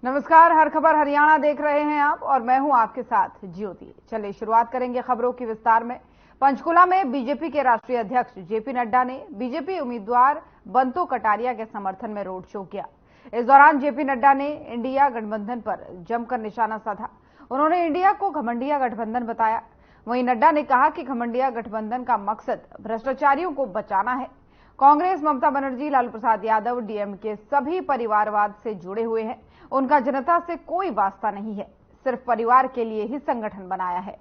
नमस्कार, हर खबर हरियाणा देख रहे हैं आप और मैं हूं आपके साथ ज्योति। चलिए शुरुआत करेंगे खबरों की विस्तार में। पंचकुला में बीजेपी के राष्ट्रीय अध्यक्ष जेपी नड्डा ने बीजेपी उम्मीदवार बंतो कटारिया के समर्थन में रोड शो किया। इस दौरान जेपी नड्डा ने इंडिया गठबंधन पर जमकर निशाना साधा। उन्होंने इंडिया को घमंडिया गठबंधन बताया। वहीं नड्डा ने कहा कि घमंडिया गठबंधन का मकसद भ्रष्टाचारियों को बचाना है। कांग्रेस, ममता बनर्जी, लालू प्रसाद यादव, डीएमके सभी परिवारवाद से जुड़े हुए हैं। उनका जनता से कोई वास्ता नहीं है, सिर्फ परिवार के लिए ही संगठन बनाया है।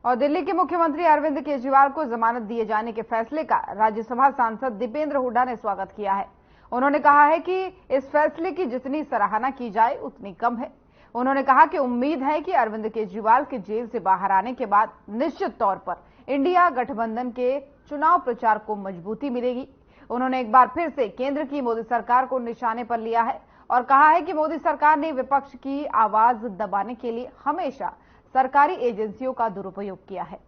और दिल्ली के मुख्यमंत्री अरविंद केजरीवाल को जमानत दिए जाने के फैसले का राज्यसभा सांसद दीपेंद्र हुड्डा ने स्वागत किया है। उन्होंने कहा है कि इस फैसले की जितनी सराहना की जाए उतनी कम है। उन्होंने कहा कि उम्मीद है कि अरविंद केजरीवाल के जेल से बाहर आने के बाद निश्चित तौर पर इंडिया गठबंधन के चुनाव प्रचार को मजबूती मिलेगी। उन्होंने एक बार फिर से केंद्र की मोदी सरकार को निशाने पर लिया है और कहा है कि मोदी सरकार ने विपक्ष की आवाज दबाने के लिए हमेशा सरकारी एजेंसियों का दुरुपयोग किया है।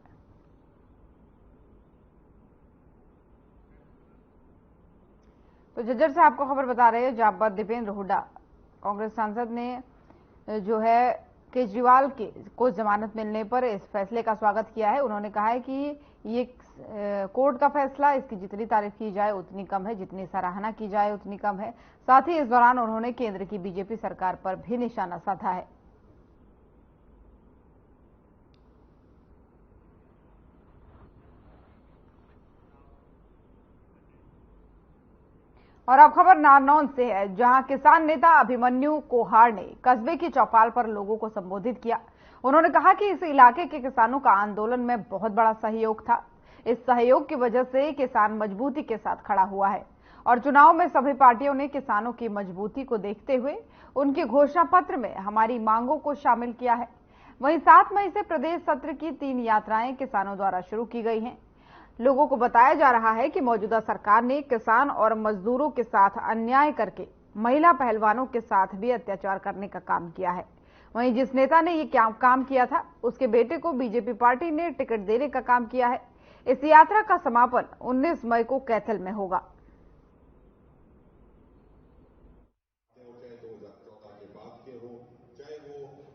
तो जज्जर से आपको खबर बता रहे हैं, जहां पर दीपेंद्र हुड्डा कांग्रेस सांसद ने जो है केजरीवाल को जमानत मिलने पर इस फैसले का स्वागत किया है। उन्होंने कहा है कि ये कोर्ट का फैसला, इसकी जितनी तारीफ की जाए उतनी कम है, जितनी सराहना की जाए उतनी कम है। साथ ही इस दौरान उन्होंने केंद्र की बीजेपी सरकार पर भी निशाना साधा है। और अब खबर नारनौल से है, जहां किसान नेता अभिमन्यु कोहार ने कस्बे की चौपाल पर लोगों को संबोधित किया। उन्होंने कहा कि इस इलाके के किसानों का आंदोलन में बहुत बड़ा सहयोग था। इस सहयोग की वजह से किसान मजबूती के साथ खड़ा हुआ है और चुनाव में सभी पार्टियों ने किसानों की मजबूती को देखते हुए उनके घोषणा पत्र में हमारी मांगों को शामिल किया है। वहीं 7 मई से प्रदेश सत्र की 3 यात्राएं किसानों द्वारा शुरू की गई हैं। लोगों को बताया जा रहा है कि मौजूदा सरकार ने किसान और मजदूरों के साथ अन्याय करके महिला पहलवानों के साथ भी अत्याचार करने का काम किया है। वहीं जिस नेता ने ये काम किया था, उसके बेटे को बीजेपी पार्टी ने टिकट देने का काम किया है। इस यात्रा का समापन 19 मई को कैथल में होगा।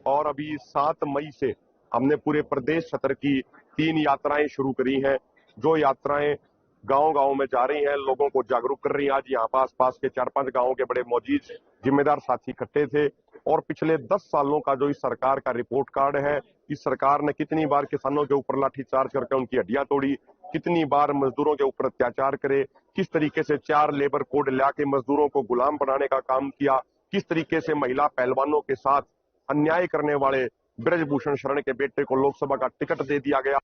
और अभी 7 मई से हमने पूरे प्रदेश सत्र की 3 यात्राएं शुरू करी हैं, जो यात्राएं गांव-गांव में जा रही हैं, लोगों को जागरूक कर रही हैं। आज यहाँ पास के 4-5 गांवों के बड़े मौजूद जिम्मेदार साथी इकट्ठे थे और पिछले 10 सालों का जो इस सरकार का रिपोर्ट कार्ड है, इस सरकार ने कितनी बार किसानों के ऊपर लाठीचार्ज करके उनकी हड्डियां तोड़ी, कितनी बार मजदूरों के ऊपर अत्याचार करे, किस तरीके से 4 लेबर कोड ला के मजदूरों को गुलाम बनाने का काम किया, किस तरीके से महिला पहलवानों के साथ अन्याय करने वाले ब्रजभूषण शरण के बेटे को लोकसभा का टिकट दे दिया गया।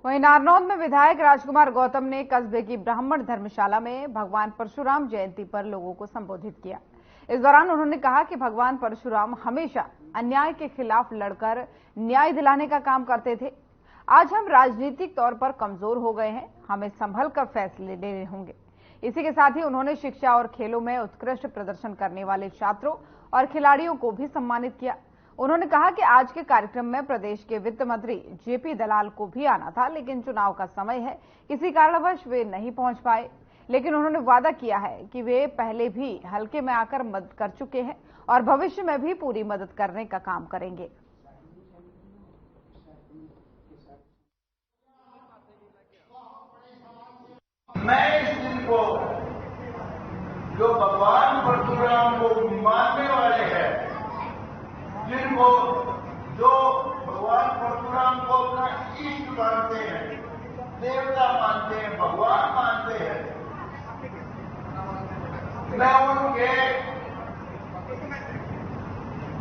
वहीं नारनौल में विधायक राजकुमार गौतम ने कस्बे की ब्राह्मण धर्मशाला में भगवान परशुराम जयंती पर लोगों को संबोधित किया। इस दौरान उन्होंने कहा कि भगवान परशुराम हमेशा अन्याय के खिलाफ लड़कर न्याय दिलाने का काम करते थे। आज हम राजनीतिक तौर पर कमजोर हो गए हैं, हमें संभल कर फैसले लेने होंगे। इसी के साथ ही उन्होंने शिक्षा और खेलों में उत्कृष्ट प्रदर्शन करने वाले छात्रों और खिलाड़ियों को भी सम्मानित किया। उन्होंने कहा कि आज के कार्यक्रम में प्रदेश के वित्त मंत्री जेपी दलाल को भी आना था, लेकिन चुनाव का समय है, किसी कारणवश वे नहीं पहुंच पाए। लेकिन उन्होंने वादा किया है कि वे पहले भी हल्के में आकर मदद कर चुके हैं और भविष्य में भी पूरी मदद करने का काम करेंगे। मैं इस दिन को जो भगवान परशुराम को मानने वाले हैं, जिनको जो भगवान परशुराम को अपना इष्ट मानते हैं, देवता मानते हैं, भगवान मानते हैं, मैं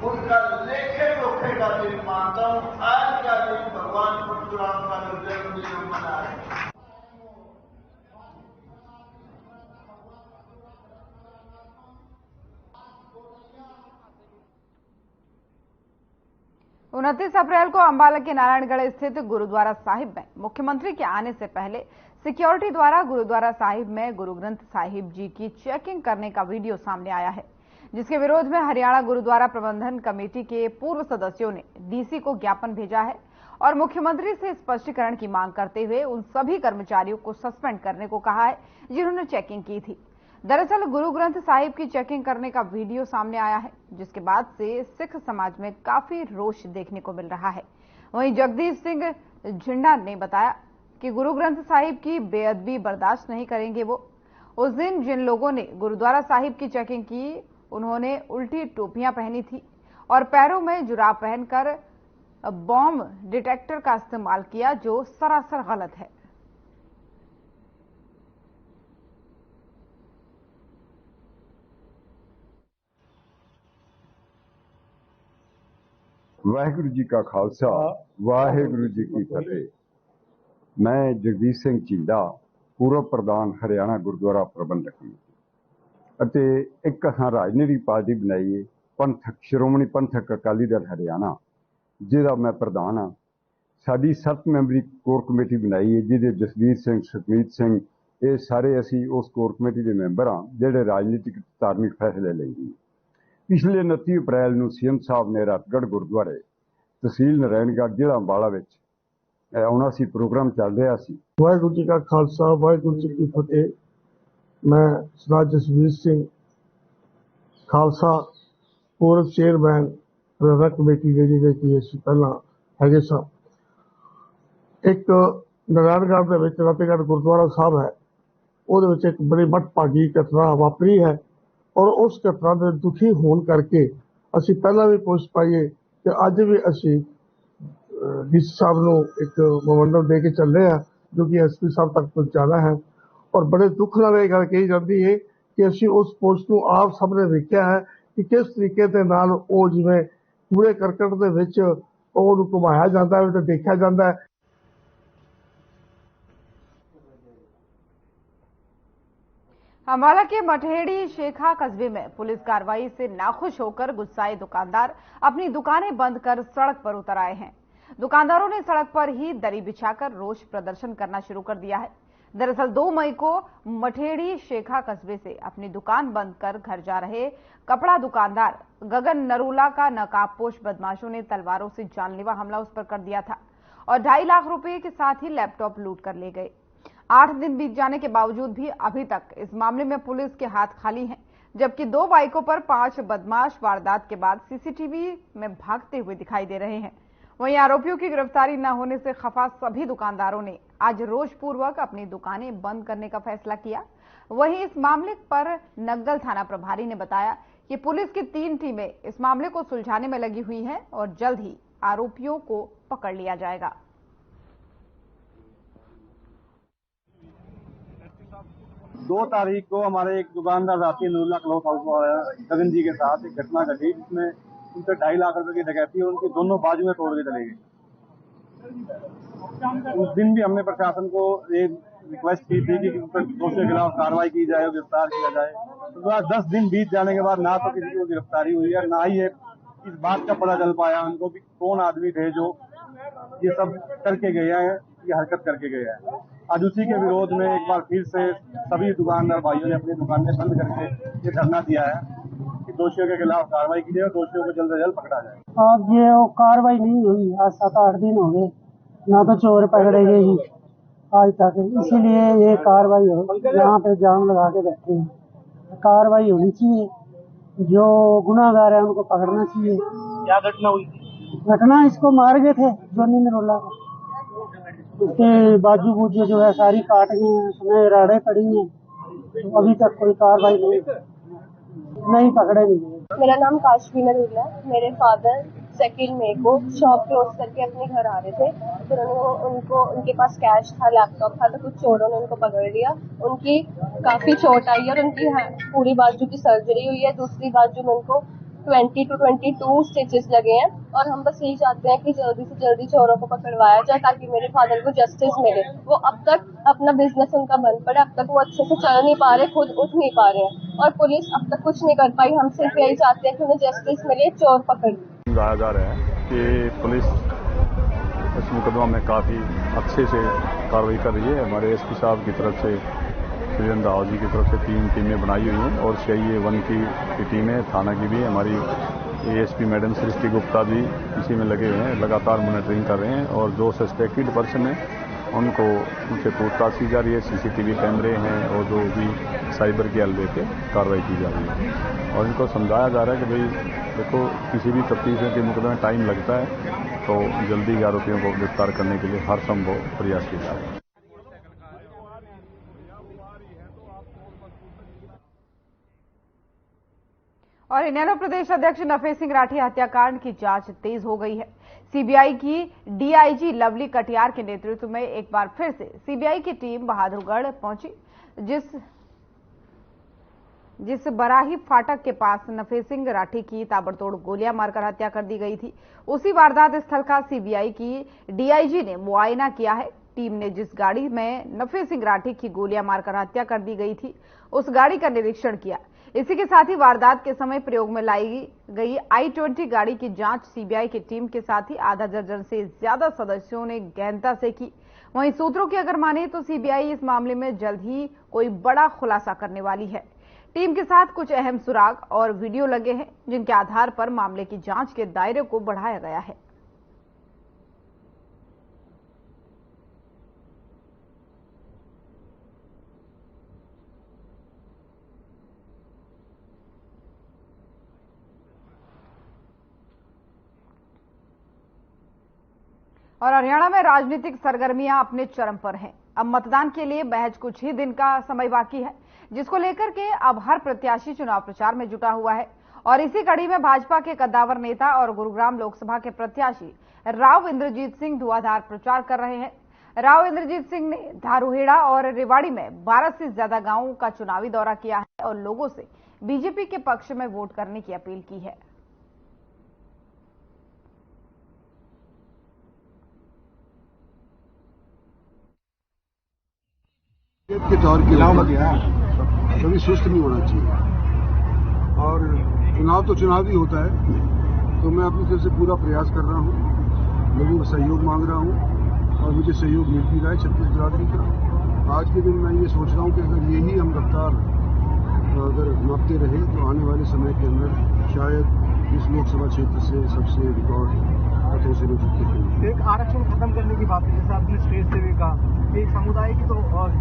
उनका लेखे जोखे का दिन मानता हूं। आज का दिन भगवान परशुराम का जो जन्मदिन मना है। 29 अप्रैल को अंबाला के नारायणगढ़ स्थित गुरुद्वारा साहिब में मुख्यमंत्री के आने से पहले सिक्योरिटी द्वारा गुरुद्वारा साहिब में गुरु ग्रंथ साहिब जी की चेकिंग करने का वीडियो सामने आया है, जिसके विरोध में हरियाणा गुरुद्वारा प्रबंधन कमेटी के पूर्व सदस्यों ने डीसी को ज्ञापन भेजा है और मुख्यमंत्री से स्पष्टीकरण की मांग करते हुए उन सभी कर्मचारियों को सस्पेंड करने को कहा है जिन्होंने चेकिंग की थी। दरअसल गुरु ग्रंथ साहिब की चेकिंग करने का वीडियो सामने आया है, जिसके बाद से सिख समाज में काफी रोष देखने को मिल रहा है। वहीं जगदीश सिंह झिंडा ने बताया कि गुरु ग्रंथ साहिब की बेअदबी बर्दाश्त नहीं करेंगे। वो उस दिन जिन लोगों ने गुरुद्वारा साहिब की चेकिंग की, उन्होंने उल्टी टोपियां पहनी थी और पैरों में जुराब पहनकर बॉम्ब डिटेक्टर का इस्तेमाल किया, जो सरासर गलत है। वाहिगुरु जी का खालसा, वाहिगुरु जी की फतेह। मैं जगदीश सिंह झिंडा, पूर्व प्रधान हरियाणा गुरुद्वारा प्रबंधक कमेटी, एक असां राजनीतिक पार्टी बनाई है पंथक श्रोमणी पंथक अकाली दल हरियाणा, जिहदा मैं प्रधान हाँ। साडी 7 मैंबरी कोर कमेटी बनाई है, जिहदे जसवीर सिंह, सुखमीत सिंह, ये सारे असी उस कोर कमेटी के मैंबर हाँ, जिहड़े राजनीतिक धार्मिक फैसले लेंगे। पिछले 29 अप्रैल ਨੂੰ सीएम साहब ने रतगढ़ गुरुद्वारे तहसील नारायणगढ़ जिला अंबाला विच आउणा सी प्रोग्राम चल रहा सी। वाहिगुरू जी का खालसा, वाहिगुरू जी की फतेह। मैं सरदार जसवीर सिंह खालसा, पूर्व चेयरमैन प्रबंधक कमेटी जी पहला है सा। एक नारायणगढ़ के रतगढ़ गुरुद्वारा साहब है, वो एक बड़ी मठभागी घटना वापरी है और उस घटना के दुखी होने करके असी पहला भी पोस्ट पाई है कि अज भी असी डीसी साहब को एक मोमेंटम दे के चल रहे हैं, जो कि एसपी साहब तक पहुंचाना है। और बड़े दुख नाल यह गल कही जाती है कि असी उस पोस्ट को आप सब ने देखा है कि किस तरीके के नाल वो जिवें कूड़े करकट दे विच ओहनूं घुमाया जाता है तो देखा जाता है। अम्बाला के मठेड़ी शेखा कस्बे में पुलिस कार्रवाई से नाखुश होकर गुस्साए दुकानदार अपनी दुकानें बंद कर सड़क पर उतर आए हैं। दुकानदारों ने सड़क पर ही दरी बिछाकर रोष प्रदर्शन करना शुरू कर दिया है। दरअसल 2 मई को मठेड़ी शेखा कस्बे से अपनी दुकान बंद कर घर जा रहे कपड़ा दुकानदार गगन नरूला का नकाबपोश बदमाशों ने तलवारों से जानलेवा हमला उस पर कर दिया था और 2.5 लाख रुपए के साथ ही लैपटॉप लूट कर ले गए। 8 दिन बीत जाने के बावजूद भी अभी तक इस मामले में पुलिस के हाथ खाली हैं, जबकि 2 बाइकों पर 5 बदमाश वारदात के बाद सीसीटीवी में भागते हुए दिखाई दे रहे हैं। वहीं आरोपियों की गिरफ्तारी न होने से खफा सभी दुकानदारों ने आज रोषपूर्वक अपनी दुकानें बंद करने का फैसला किया। वहीं इस मामले पर नग्गल थाना प्रभारी ने बताया कि पुलिस की 3 टीमें इस मामले को सुलझाने में लगी हुई हैं और जल्द ही आरोपियों को पकड़ लिया जाएगा। दो तारीख को हमारे एक दुकानदार राती नूरुल्लाह क्लॉथ हाउस गगन जी के साथ एक घटना घटी, जिसमें उनसे 2.5 लाख रुपए की डकैती और उनकी दोनों बाजू में तोड़ के चले गए। उस दिन भी हमने प्रशासन को ये रिक्वेस्ट की थी कि दोषियों के खिलाफ कार्रवाई की जाए, गिरफ्तार किया जाए। तो 10 दिन बीत जाने के बाद ना तो किसी को गिरफ्तारी हुई है, ना ही इस बात का पता चल पाया उनको कि कौन आदमी थे जो ये सब करके गए हैं, ये हरकत करके गए हैं। आज उसी के विरोध में एक बार फिर से सभी दुकानदार भाइयों ने अपनी दुकानें बंद करके ये धरना दिया है कि दोषियों के खिलाफ कार्रवाई की जाए और दोषियों को जल्द से जल्द पकड़ा जाए। अब ये कार्रवाई नहीं हुई, आज 7-8 दिन हो गए, ना तो चोर पकड़े गए ही आज तक, इसीलिए ये कार्रवाई हो यहाँ पे जाम लगा के बैठे हैं। कार्रवाई होनी चाहिए, जो गुनाहगार है उनको पकड़ना चाहिए। क्या घटना हुई? घटना इसको मार गए थे जोनी नरोला को, उसके बाजू बूजू जो है सारी काट गए हैं, उसमें राड़े पड़ी हैं, तो अभी तक कोई कार्रवाई नहीं पकड़े नहीं। मेरा नाम काशवी नरूला है। मेरे फादर 2 मई को शॉप क्लोज करके अपने घर आ रहे थे, फिर उनके पास कैश था, लैपटॉप था, तो कुछ चोरों ने उनको पकड़ लिया। उनकी काफी चोट आई और उनकी पूरी बाजू की सर्जरी हुई है। दूसरी बाजू में उनको 20 to 22 स्टिचेस लगे हैं और हम बस यही चाहते हैं कि जल्दी से जल्दी चोरों को पकड़वाया जाए ताकि मेरे फादर को जस्टिस मिले। वो अब तक अपना बिजनेस उनका बंद पड़ा, अब तक वो अच्छे से चल नहीं पा रहे, खुद उठ नहीं पा रहे हैं और पुलिस अब तक कुछ नहीं कर पाई। हम सिर्फ यही चाहते हैं कि उन्हें जस्टिस मिले, चोर पकड़। बताया जा रहा है कि पुलिस इस मुकदमा में काफ़ी अच्छे से कार्रवाई कर रही है। हमारे एसपी साहब की तरफ से सुरेंद्र राव जी की तरफ से 3 टीमें बनाई हुई हैं और CIA 1 की टीम है, थाना की भी है, हमारी ASP मैडम सृष्टि गुप्ता भी इसी में लगे हुए हैं, लगातार मॉनिटरिंग कर रहे हैं और जो सस्पेक्टेड पर्सन है उनसे पूछताछ की जा रही है। CCTV कैमरे हैं और जो भी साइबर के हलवे पे कार्रवाई की जा रही है और इनको समझाया जा रहा है कि भाई देखो किसी भी तफ्तीश के मुकदमे में टाइम लगता है, तो जल्दी आरोपियों को गिरफ्तार करने के लिए हर संभव प्रयास किया जा रहा है। और इनेलो प्रदेश अध्यक्ष नफे सिंह राठी हत्याकांड की जांच तेज हो गई है। सीबीआई की DIG लवली कटियार के नेतृत्व में एक बार फिर से सीबीआई की टीम बहादुरगढ़ पहुंची, जिस बराही फाटक के पास नफे सिंह राठी की ताबड़तोड़ गोलियां मारकर हत्या कर दी गई थी, उसी वारदात स्थल का सीबीआई की DIG ने मुआयना किया है। टीम ने जिस गाड़ी में नफे सिंह राठी की गोलियां मारकर हत्या कर दी गई थी, उस गाड़ी का निरीक्षण किया। इसी के साथ ही वारदात के समय प्रयोग में लाई गई I-20 गाड़ी की जांच सीबीआई की टीम के साथ ही आधा दर्जन से ज्यादा सदस्यों ने गहनता से की। वहीं सूत्रों की अगर माने तो सीबीआई इस मामले में जल्द ही कोई बड़ा खुलासा करने वाली है। टीम के साथ कुछ अहम सुराग और वीडियो लगे हैं, जिनके आधार पर मामले की जांच के दायरे को बढ़ाया गया है। और हरियाणा में राजनीतिक सरगर्मियां अपने चरम पर हैं। अब मतदान के लिए महज कुछ ही दिन का समय बाकी है, जिसको लेकर के अब हर प्रत्याशी चुनाव प्रचार में जुटा हुआ है। और इसी कड़ी में भाजपा के कद्दावर नेता और गुरुग्राम लोकसभा के प्रत्याशी राव इंद्रजीत सिंह धुआंधार प्रचार कर रहे हैं। राव इंद्रजीत सिंह ने धारूहेड़ा और रेवाड़ी में 12 से ज्यादा गांवों का चुनावी दौरा किया है और लोगों से बीजेपी के पक्ष में वोट करने की अपील की है। के तौर के कभी सुस्त नहीं होना चाहिए और चुनाव तो चुनाव ही होता है, तो मैं अपनी तरफ से पूरा प्रयास कर रहा हूँ, लोगों का सहयोग मांग रहा हूँ और मुझे सहयोग मिल भी रहा है छत्तीस बिरादरी का। आज के दिन मैं ये सोच रहा हूँ कि अगर यही हम रफ्तार अगर मापते रहे तो आने वाले समय के अंदर शायद इस लोकसभा क्षेत्र से सबसे रिकॉर्ड हाथों से जीत। एक आरक्षण खत्म करने की बात जैसे आपने स्टेज से भी कहा, एक समुदाय की तो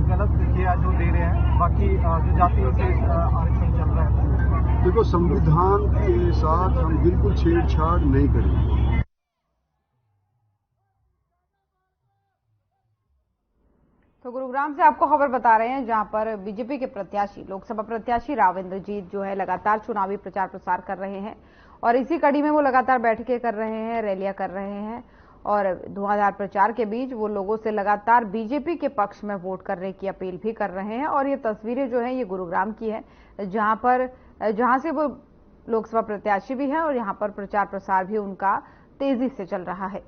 गलत किया जो दे रहे हैं, बाकी जो जाति से आरक्षण चल रहा है। देखो, संविधान के साथ हम बिल्कुल छेड़छाड़ नहीं करेंगे। तो गुरुग्राम से आपको खबर बता रहे हैं, जहां पर बीजेपी के प्रत्याशी लोकसभा प्रत्याशी राव इंद्रजीत जो है लगातार चुनावी प्रचार प्रसार कर रहे हैं और इसी कड़ी में वो लगातार बैठकें कर रहे हैं, रैलियां कर रहे हैं और धुआंधार प्रचार के बीच वो लोगों से लगातार बीजेपी के पक्ष में वोट करने की अपील भी कर रहे हैं। और ये तस्वीरें जो हैं ये गुरुग्राम की है, जहां से वो लोकसभा प्रत्याशी भी हैं और यहां पर प्रचार प्रसार भी उनका तेजी से चल रहा है।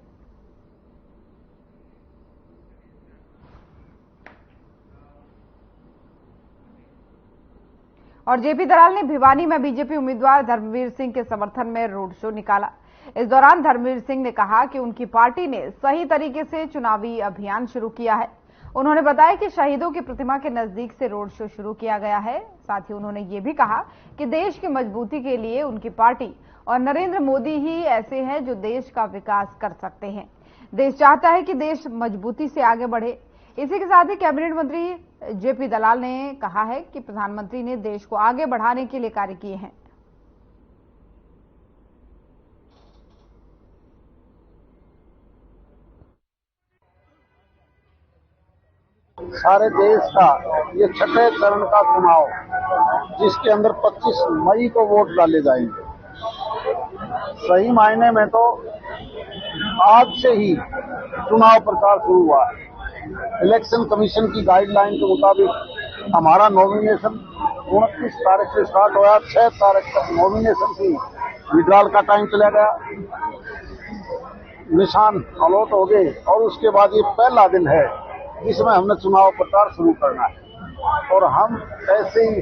और जेपी दलाल ने भिवानी में बीजेपी उम्मीदवार धर्मवीर सिंह के समर्थन में रोड शो निकाला। इस दौरान धर्मवीर सिंह ने कहा कि उनकी पार्टी ने सही तरीके से चुनावी अभियान शुरू किया है। उन्होंने बताया कि शहीदों की प्रतिमा के नजदीक से रोड शो शुरू किया गया है। साथ ही उन्होंने ये भी कहा कि देश की मजबूती के लिए उनकी पार्टी और नरेंद्र मोदी ही ऐसे हैं जो देश का विकास कर सकते हैं। देश चाहता है कि देश मजबूती से आगे बढ़े। इसी के साथ ही कैबिनेट मंत्री जेपी दलाल ने कहा है कि प्रधानमंत्री ने देश को आगे बढ़ाने के लिए कार्य किए हैं। सारे देश का ये छठे चरण का चुनाव, जिसके अंदर 25 मई को वोट डाले जाएंगे। सही मायने में तो आज से ही चुनाव प्रचार शुरू हुआ है। इलेक्शन कमीशन की गाइडलाइन के मुताबिक हमारा नॉमिनेशन 29 तारीख से स्टार्ट हुआ, 6 तारीख तक नॉमिनेशन की विड्रॉल का टाइम चला गया, निशान अलॉट हो गए और उसके बाद ये पहला दिन है जिसमें हमने चुनाव प्रचार शुरू करना है। और हम ऐसे ही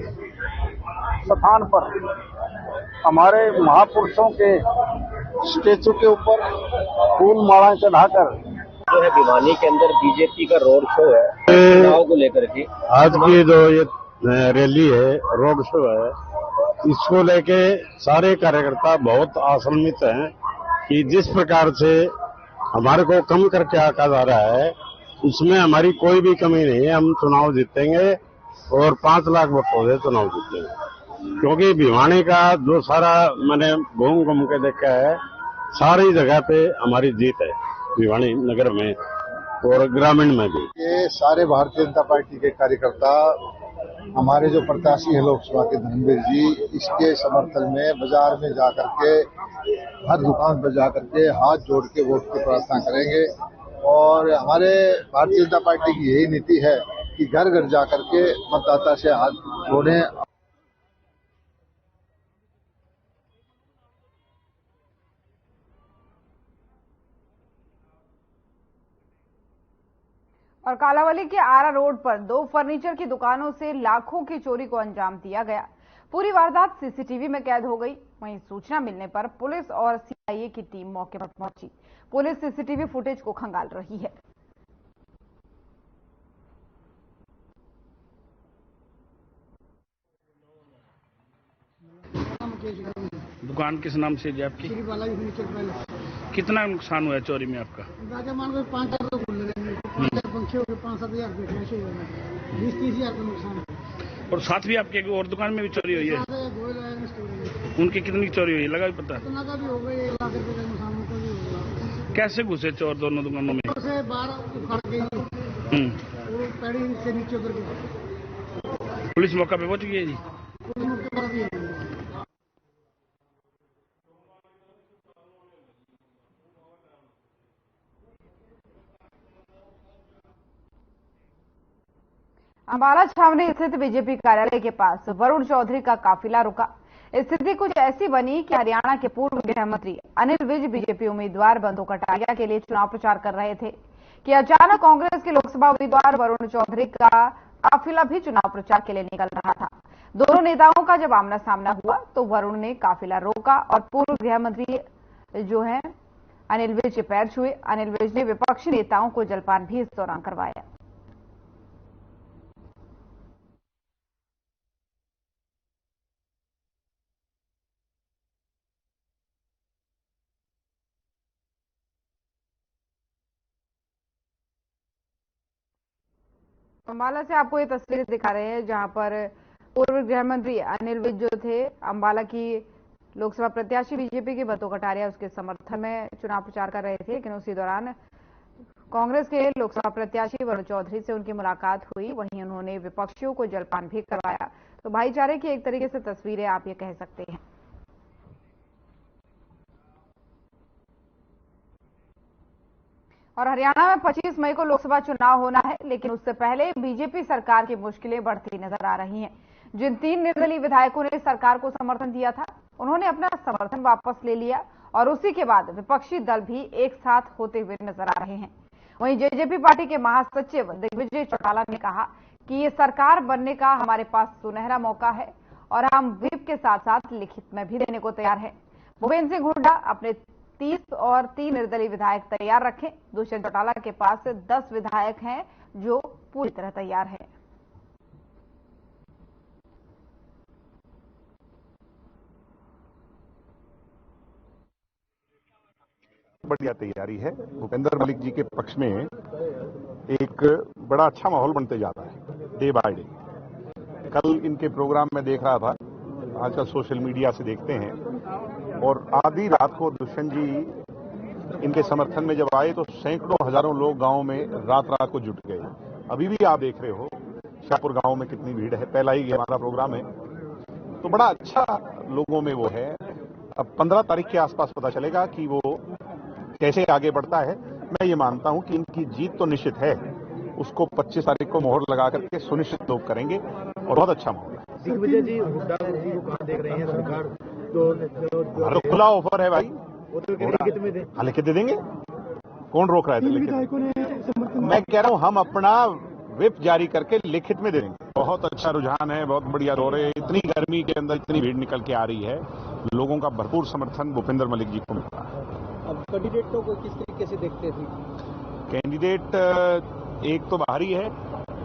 स्थान पर हमारे महापुरुषों के स्टेचू के ऊपर फूल मालाएं चढ़ाकर जो है भिवानी के अंदर बीजेपी का रोड शो है चुनाव को लेकर के, आज की जो ये रैली है, रोड शो है, इसको लेके सारे कार्यकर्ता बहुत आशान्वित हैं कि जिस प्रकार से हमारे को कम करके आका जा रहा है उसमें हमारी कोई भी कमी नहीं है। हम चुनाव जीतेंगे और 5 लाख वोटों से चुनाव जीतेंगे, क्योंकि भिवानी का जो सारा मैंने घूम के देखा है, सारी जगह पे हमारी जीत है भिवानी नगर में और ग्रामीण में भी। ये सारे भारतीय जनता पार्टी के कार्यकर्ता, हमारे जो प्रत्याशी हैं लोकसभा के धर्मवीर जी, इसके समर्थन में बाजार में जाकर के, हर दुकान पर जाकर के हाथ जोड़ के वोट की प्रार्थना करेंगे। और हमारे भारतीय जनता पार्टी की यही नीति है कि घर घर जाकर के मतदाता से हाथ जोड़ें। और कालावली के आरा रोड पर 2 फर्नीचर की दुकानों से लाखों की चोरी को अंजाम दिया गया। पूरी वारदात सीसीटीवी में कैद हो गई। वहीं सूचना मिलने पर पुलिस और सीआईए की टीम मौके पर पहुंची। पुलिस सीसीटीवी फुटेज को खंगाल रही है। दुकान किस नाम से है आपकी? कितना नुकसान हुआ है चोरी में आपका? 5-4 तो खुल रहे, 5-7 हो गए, 5-7 हजार रुपये 20-30 हजार का नुकसान है। और साथ भी आपके और दुकान में भी चोरी हुई है? उनकी कितनी चोरी हुई है लगा भी पता? इतना का भी हो गई, 1 लाख रुपए का नुकसान उनको भी होगा। कैसे घुसे चोर दोनों दुकानों में? से बाहर उखाड़ के वो पैड़ी से नीचे उतर के। पुलिस मौका पे पहुंच गई है जी? पुलिस मौके पर भी है। अंबाला छावनी स्थित बीजेपी कार्यालय के पास वरुण चौधरी का काफिला रुका। स्थिति कुछ ऐसी बनी कि हरियाणा के पूर्व गृह मंत्री अनिल विज बीजेपी उम्मीदवार बंधु कटारिया के लिए चुनाव प्रचार कर रहे थे कि अचानक कांग्रेस के लोकसभा उम्मीदवार वरुण चौधरी का काफिला भी चुनाव प्रचार के लिए निकल रहा था। दोनों नेताओं का जब आमना सामना हुआ तो वरुण ने काफिला रोका और पूर्व गृह मंत्री जो है अनिल विज के पैर छुए। अनिल विज ने विपक्षी नेताओं को जलपान भी इस दौरान करवाया। अंबाला से आपको ये तस्वीरें दिखा रहे हैं जहां पर पूर्व गृह मंत्री अनिल विज जो थे, अंबाला की लोकसभा प्रत्याशी बीजेपी के बंधु कटारिया उसके समर्थन में चुनाव प्रचार कर रहे थे। लेकिन उसी दौरान कांग्रेस के लोकसभा प्रत्याशी वरुण चौधरी से उनकी मुलाकात हुई। वहीं उन्होंने विपक्षियों को जलपान भी करवाया। तो भाईचारे की एक तरीके से तस्वीरें आप ये कह सकते हैं। और हरियाणा में 25 मई को लोकसभा चुनाव होना है, लेकिन उससे पहले बीजेपी सरकार की मुश्किलें बढ़ती नजर आ रही हैं। जिन 3 निर्दलीय विधायकों ने सरकार को समर्थन दिया था, उन्होंने अपना समर्थन वापस ले लिया और उसी के बाद विपक्षी दल भी एक साथ होते हुए नजर आ रहे हैं। वहीं जेजेपी पार्टी के महासचिव दिग्विजय चौटाला ने कहा कि ये सरकार बनने का हमारे पास सुनहरा मौका है और हम व्हिप के साथ साथ लिखित में भी देने को तैयार है। भूपेंद्र सिंह हुड्डा अपने 30 और 3 निर्दलीय विधायक तैयार रखें। दुष्यंत चौटाला के पास 10 विधायक हैं जो पूरी तरह तैयार है। बढ़िया तैयारी है। भूपेंद्र मलिक जी के पक्ष में एक बड़ा अच्छा माहौल बनते जा रहा है डे बाय डे। कल इनके प्रोग्राम में देख रहा था, आजकल सोशल मीडिया से देखते हैं, और आधी रात को दुष्यंत जी इनके समर्थन में जब आए तो सैकड़ों हजारों लोग गांव में रात रात को जुट गए। अभी भी आप देख रहे हो शाहपुर गांव में कितनी भीड़ है। पहला ही हमारा प्रोग्राम है, तो बड़ा अच्छा लोगों में वो है। अब 15 तारीख के आसपास पता चलेगा कि वो कैसे आगे बढ़ता है। मैं ये मानता हूं कि इनकी जीत तो निश्चित है, उसको 25 तारीख को मोहर लगा करके सुनिश्चित लोग करेंगे और बहुत अच्छा माहौल है। दिग्विजय जी हुड्डा जी को कहां देख रहे हैं? सरकार तो खुला ऑफर है भाई, लिखित दे देंगे, कौन रोक रहा है? मैं कह रहा हूं हम अपना व्हिप जारी करके लिखित में दे देंगे। बहुत अच्छा रुझान है, बहुत बढ़िया दौर है। इतनी गर्मी के अंदर इतनी भीड़ निकल के आ रही है, लोगों का भरपूर समर्थन भूपेंद्र मलिक जी को मिल रहा है। अब कैंडिडेटों को किस तरीके से देखते हैं? कैंडिडेट एक तो बाहरी है,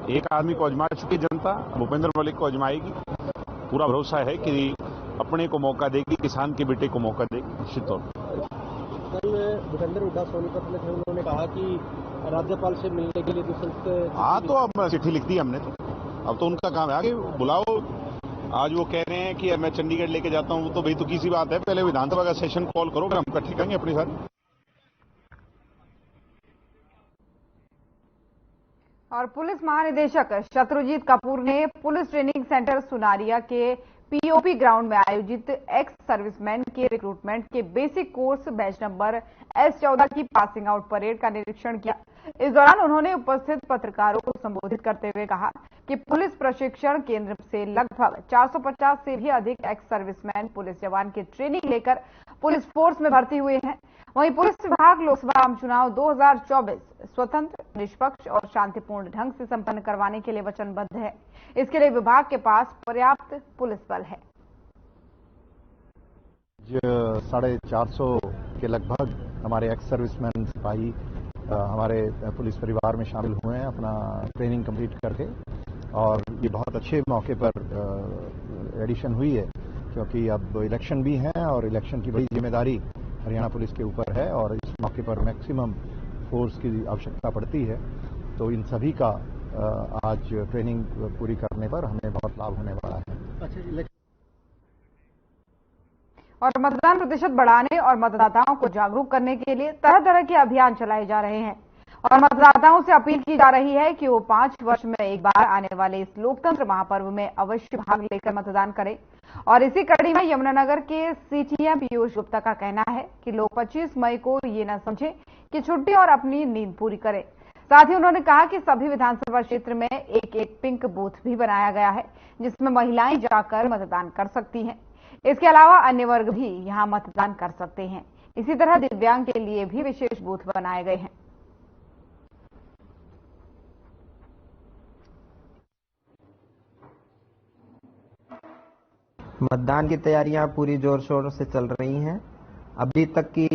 एक आदमी को आजमा चुकी जनता, भूपेंद्र मलिक को आजमाएगी। पूरा भरोसा है कि अपने को मौका देगी, किसान के बेटे को मौका देगी निश्चित तौर पर। कल भूपेंद्र हुड्डा सोनीपत में थे, उन्होंने कहा कि राज्यपाल से मिलने के लिए हाँ, तो अब चिट्ठी लिख दी हमने, तो अब तो उनका काम है, आगे बुलाओ। आज वो कह रहे हैं कि मैं चंडीगढ़ लेके जाता हूँ, तो भाई तो किसी बात है, पहले विधानसभा का सेशन कॉल करो, फिर हम इकट्ठे करेंगे अपनी सारी। और पुलिस महानिदेशक शत्रुजीत कपूर ने पुलिस ट्रेनिंग सेंटर सुनारिया के पीओपी ग्राउंड में आयोजित एक्स सर्विसमैन के रिक्रूटमेंट के basic course batch number S14 की पासिंग आउट परेड का निरीक्षण किया। इस दौरान उन्होंने उपस्थित पत्रकारों को संबोधित करते हुए कहा कि पुलिस प्रशिक्षण केंद्र से लगभग 450 से भी अधिक एक्स सर्विसमैन पुलिस जवान की ट्रेनिंग लेकर पुलिस फोर्स में भर्ती हुए हैं। वहीं पुलिस विभाग लोकसभा आम चुनाव 2024 स्वतंत्र, निष्पक्ष और शांतिपूर्ण ढंग से संपन्न करवाने के लिए वचनबद्ध है। इसके लिए विभाग के पास पर्याप्त पुलिस बल है। 450 के लगभग हमारे एक्स सर्विसमैन सिपाही हमारे पुलिस परिवार में शामिल हुए हैं अपना ट्रेनिंग कंप्लीट करके, और ये बहुत अच्छे मौके पर एडिशन हुई है, क्योंकि अब इलेक्शन भी है और इलेक्शन की बड़ी जिम्मेदारी हरियाणा पुलिस के ऊपर है और इस मौके पर मैक्सिमम फोर्स की आवश्यकता पड़ती है। तो इन सभी का आज ट्रेनिंग पूरी करने पर हमें बहुत लाभ होने वाला है। और मतदान प्रतिशत बढ़ाने और मतदाताओं को जागरूक करने के लिए तरह तरह के अभियान चलाए जा रहे हैं और मतदाताओं से अपील की जा रही है कि वो 5 वर्ष में एक बार आने वाले इस लोकतंत्र महापर्व में अवश्य भाग लेकर मतदान करें। और इसी कड़ी में यमुनानगर के सीटीएम पीयूष गुप्ता का कहना है कि लोग 25 मई को ये न समझें कि छुट्टी और अपनी नींद पूरी करें। साथ ही उन्होंने कहा कि सभी विधानसभा क्षेत्र में एक पिंक बूथ भी बनाया गया है, जिसमें महिलाएं जाकर मतदान कर सकती हैं। इसके अलावा अन्य वर्ग भी यहां मतदान कर सकते हैं। इसी तरह दिव्यांग के लिए भी विशेष बूथ बनाए गए हैं। मतदान की तैयारियां पूरी जोर शोर से चल रही हैं। अभी तक की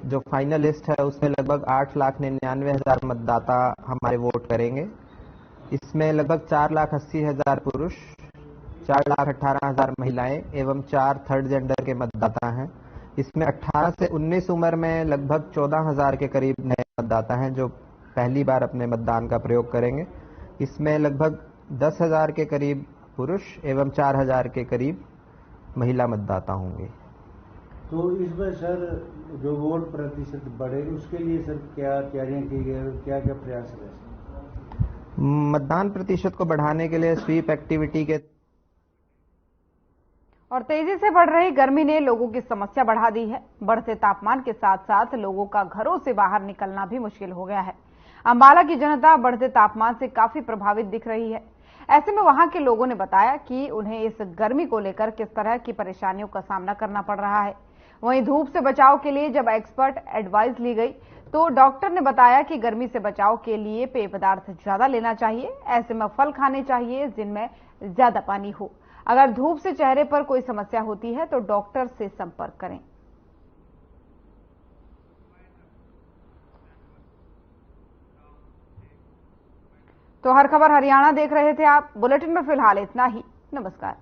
जो फाइनल लिस्ट है उसमें लगभग 8,99,000 मतदाता हमारे वोट करेंगे। इसमें लगभग 4,80,000 पुरुष, 4,18,000 महिलाएं एवं 4 थर्ड जेंडर के मतदाता हैं। इसमें 18 से 19 उम्र में लगभग 14,000 के करीब नए मतदाता हैं जो पहली बार अपने मतदान का प्रयोग करेंगे। इसमें लगभग 10,000 के करीब पुरुष एवं 4,000 के करीब महिला मतदाता होंगे। तो इसमें सर जो वोट प्रतिशत बढ़े उसके लिए सर क्या तैयारियां की गई और क्या क्या प्रयास है? मतदान प्रतिशत को बढ़ाने के लिए स्वीप एक्टिविटी के और तेजी से बढ़ रही गर्मी ने लोगों की समस्या बढ़ा दी है। बढ़ते तापमान के साथ साथ लोगों का घरों से बाहर निकलना भी मुश्किल हो गया है। अंबाला की जनता बढ़ते तापमान से काफी प्रभावित दिख रही है। ऐसे में वहां के लोगों ने बताया कि उन्हें इस गर्मी को लेकर किस तरह की परेशानियों का सामना करना पड़ रहा है। वहीं धूप से बचाव के लिए जब एक्सपर्ट एडवाइस ली गई तो डॉक्टर ने बताया कि गर्मी से बचाव के लिए पेय पदार्थ ज्यादा लेना चाहिए। ऐसे में फल खाने चाहिए जिनमें ज्यादा पानी हो। अगर धूप से चेहरे पर कोई समस्या होती है तो डॉक्टर से संपर्क करें। तो हर खबर हरियाणा देख रहे थे आप। बुलेटिन में फिलहाल इतना ही। नमस्कार।